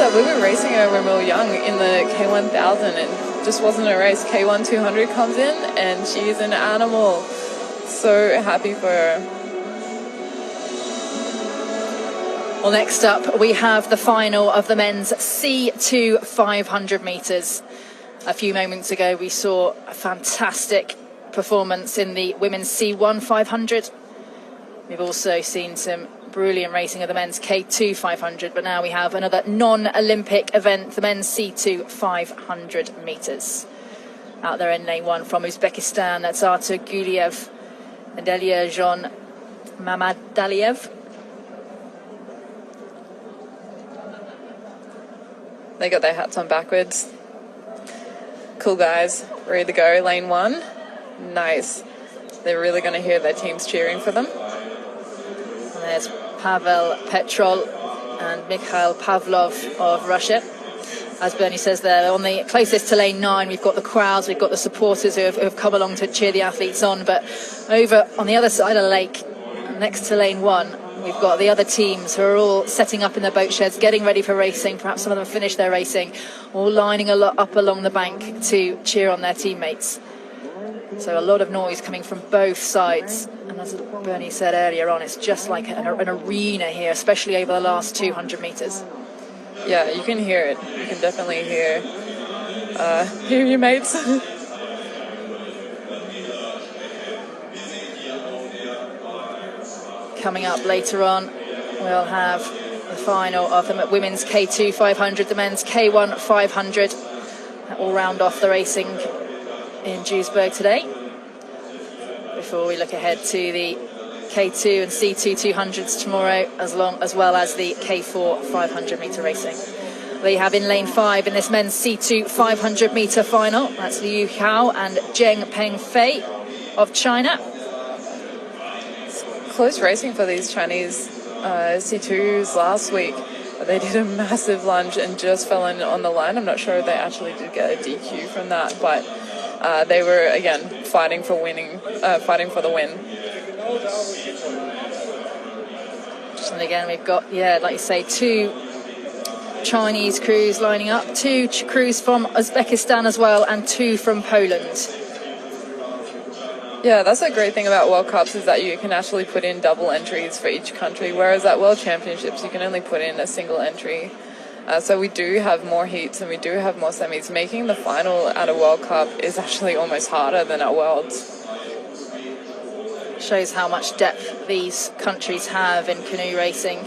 Yeah, we were racing her when we were young in the K1000, and just wasn't a race. K1 200 comes in, and she's an animal. So happy for her. Well, next up, we have the final of the men's C2 500 metres. A few moments ago, we saw a fantastic performance in the women's C1 500. We've also seen some brilliant racing of the men's K2 500, but now we have another non-Olympic event, the men's C2 500 metres. Out there in lane 1 from Uzbekistan, that's Artur Guliev and Elyajon Mamadaliev. They got their hats on backwards. Cool guys, ready to go, lane 1. Nice. They're really going to hear their teams cheering for them. And there's Pavel Petrol and Mikhail Pavlov of Russia. As Bernie says there, on the closest to lane 9, we've got the crowds, we've got the supporters who have come along to cheer the athletes on. But over on the other side of the lake, next to lane 1, we've got the other teams who are all setting up in their boat sheds, getting ready for racing. Perhaps some of them have finished their racing, all lining up along the bank to cheer on their teammates. So a lot of noise coming from both sides. And as Bernie said earlier on, it's just like an arena here, especially over the last 200 metres. Yeah, you can hear it. You can definitely hear your mates. Coming up later on, we'll have the final of the women's K2 500, the men's K1 500. That will round off the racing in Duisburg today, before we look ahead to the K2 and C2 200s tomorrow, as well as the K4 500 metre racing. We have in lane 5 in this men's C2 500 metre final, that's Liu Hao and Zheng Pengfei of China. Close racing for these Chinese C2s last week. They did a massive lunge and just fell in on the line. I'm not sure if they actually did get a DQ from that, but they were, again, fighting for the win. And again, we've got, like you say, 2 Chinese crews lining up, 2 crews from Uzbekistan as well, and 2 from Poland. Yeah, that's a great thing about World Cups, is that you can actually put in double entries for each country, whereas at World Championships you can only put in a single entry. So we do have more heats and we do have more semis. Making the final at a World Cup is actually almost harder than at Worlds. Shows how much depth these countries have in canoe racing.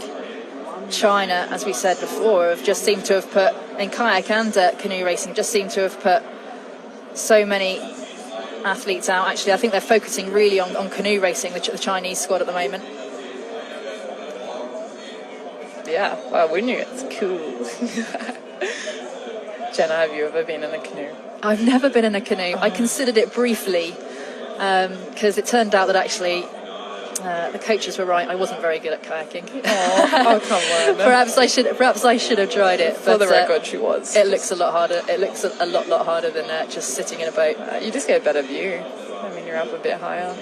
China, as we said before, have just seemed to have put, in kayak and canoe racing, just seem to have put so many athletes out. Actually, I think they're focusing really on canoe racing, the Chinese squad at the moment. Yeah, wow, wouldn't you? It's cool. Jenna, have you ever been in a canoe? I've never been in a canoe. I considered it briefly, because it turned out that actually the coaches were right. I wasn't very good at kayaking. Oh, come on. Perhaps I should have tried it. For the record, she was. It looks a lot harder. It looks a lot harder than just sitting in a boat. You just get a better view. I mean, you're up a bit higher.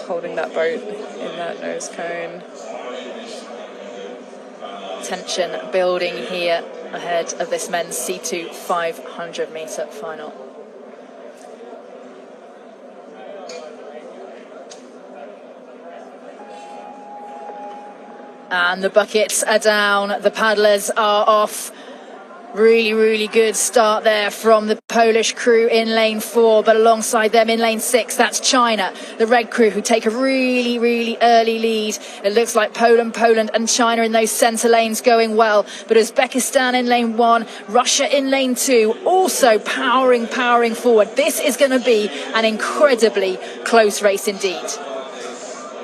Holding that boat in that nose cone. Tension building here ahead of this men's C2 500 metre final. And the buckets are down, the paddlers are off. Really, really good start there from the Polish crew in lane 4, but alongside them in lane 6, that's China, the red crew, who take a really, really early lead. It looks like Poland and China in those centre lanes going well, but Uzbekistan in lane 1, Russia in lane 2, also powering forward. This is going to be an incredibly close race indeed.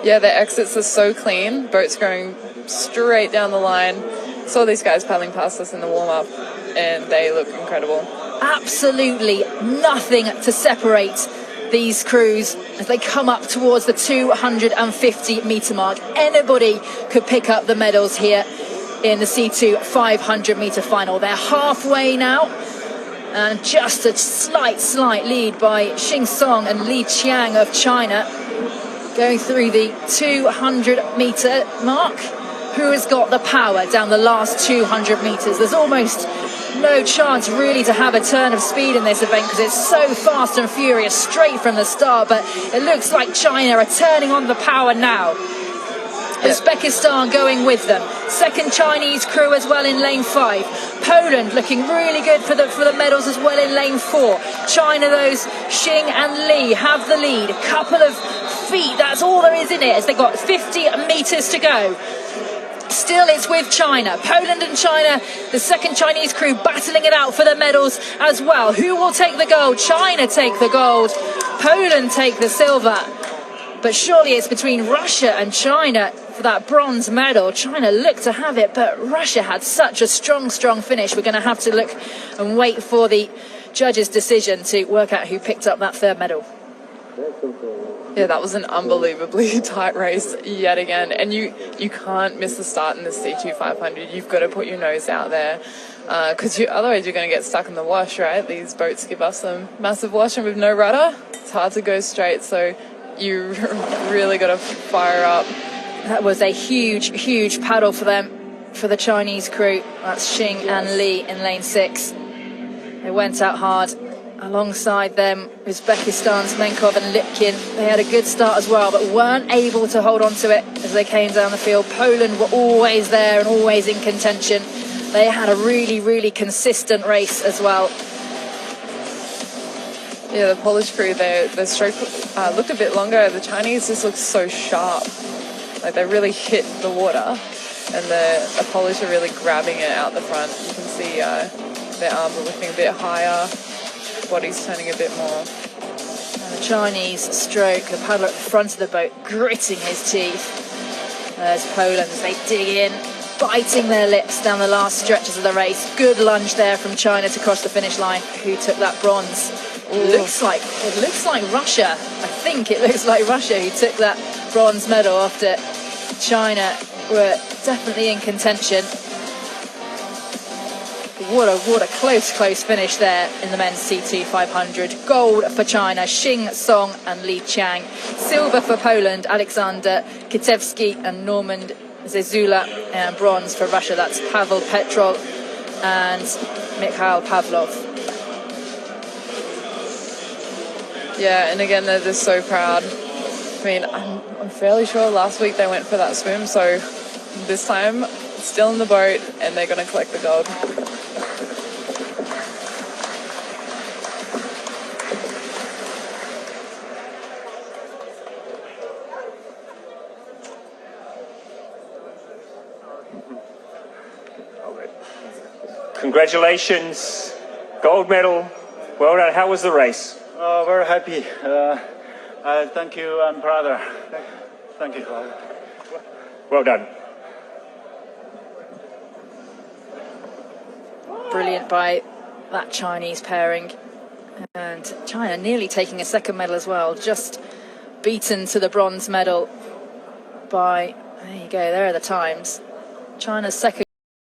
Yeah, the exits are so clean, boats going straight down the line. Saw these guys paddling past us in the warm-up, and they look incredible. Absolutely nothing to separate these crews as they come up towards the 250 metre mark. Anybody could pick up the medals here in the C2 500 metre final. They're halfway now, and just a slight lead by Xing Song and Li Qiang of China, going through the 200 metre mark. who has got the power down the last 200 metres. There's almost no chance really to have a turn of speed in this event because it's so fast and furious straight from the start, but it looks like China are turning on the power now. Uzbekistan going with them. Second Chinese crew as well in lane 5. Poland looking really good for the medals as well in lane 4. China, those Xing and Li have the lead. A couple of feet, that's all there is in it, as they've got 50 metres to go. Still, it's with China. Poland and China, the second Chinese crew, battling it out for the medals as well. Who will take the gold? China take the gold. Poland take the silver. But surely it's between Russia and China for that bronze medal. China looked to have it, but Russia had such a strong finish. We're going to have to look and wait for the judges' decision to work out who picked up that third medal. Yeah, that was an unbelievably tight race yet again. And you can't miss the start in the C2 500. You've got to put your nose out there because otherwise you're going to get stuck in the wash, right? These boats give us some massive wash, and with no rudder, it's hard to go straight. So you really got to fire up. That was a huge paddle for them, for the Chinese crew. That's Xing and Li in lane 6. They went out hard. Alongside them, Uzbekistan's Menkov and Lipkin. They had a good start as well, but weren't able to hold on to it as they came down the field. Poland were always there and always in contention. They had a really consistent race as well. Yeah, the Polish crew, their stroke looked a bit longer. The Chinese just looked so sharp. Like they really hit the water, and the Polish are really grabbing it out the front. You can see their arms are lifting a bit higher, body's turning a bit more. And the Chinese stroke, the paddler at the front of the boat, gritting his teeth. There's Poland as they dig in, biting their lips down the last stretches of the race. Good lunge there from China to cross the finish line. Who took that bronze? It looks like Russia. I think it looks like Russia who took that bronze medal after China were definitely in contention. What a close finish there in the men's C2 500. Gold for China, Xing Song and Li Qiang. Silver for Poland, Alexander Kitevsky and Normand Zezula. And bronze for Russia, that's Pavel Petrov and Mikhail Pavlov. Yeah, and again, they're just so proud. I mean, I'm fairly sure last week they went for that swim, so this time, still in the boat, and they're going to collect the gold. Congratulations, gold medal. Well done. How was the race? Very happy. Thank you, I'm brother. Thank you. Well done. Brilliant by that Chinese pairing. And China nearly taking a second medal as well. Just beaten to the bronze medal by, there you go, there are the times. China's second